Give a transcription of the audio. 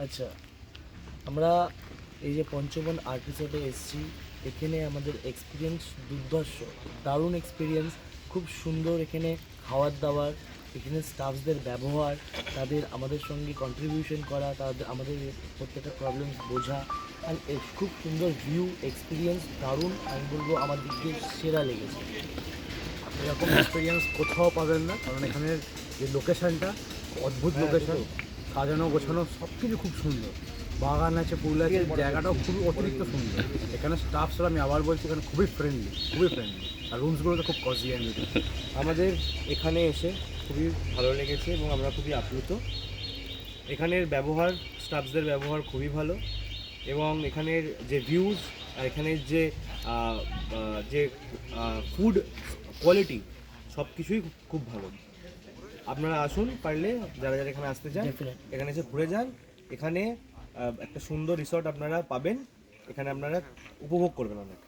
আচ্ছা, আমরা এই যে পঞ্চবন আর্ট রিসর্টে এসেছি, এখানে আমাদের এক্সপিরিয়েন্স দুর্ধর্ষ, দারুণ এক্সপিরিয়েন্স। খুব সুন্দর এখানে খাওয়ার দাওয়ার, এখানে স্টাফসদের ব্যবহার, তাদের আমাদের সঙ্গে কন্ট্রিবিউশন করা, তাদের আমাদের প্রত্যেকটা প্রবলেম বোঝা, অ্যান্ড খুব সুন্দর ভিউ এক্সপিরিয়েন্স, দারুণ। আমি বলবো আমার দিক দিয়ে সেরা লেগেছে। এরকম এক্সপিরিয়েন্স কোথাও পাবেন না, কারণ এখানের যে লোকেশনটা অদ্ভুত লোকেশন, সাজানো গোছানো সব কিছু খুব সুন্দর। বাগান আছে, ফুল আছে, জায়গাটাও খুবই অতিরিক্ত সুন্দর। এখানে স্টাফসরা, আমি আবার বলছি, এখানে খুবই ফ্রেন্ডলি, আর রুমসগুলো তো খুব কজি অ্যান্ড বিউটিফুল। আমাদের এখানে এসে খুবই ভালো লেগেছে এবং আমরা খুবই আপ্লুত। এখানের ব্যবহার, স্টাফসদের ব্যবহার খুবই ভালো, এবং এখানের যে ভিউজ আর এখানের যে ফুড কোয়ালিটি সব কিছুই খুব ভালো। আপনারা আসুন, পারলে যারা যারা এখানে আসতে চান Definitely. এখানে এসে ঘুরে যান। এখানে একটা সুন্দর রিসর্ট আপনারা পাবেন, এখানে আপনারা উপভোগ করবেন অনেক।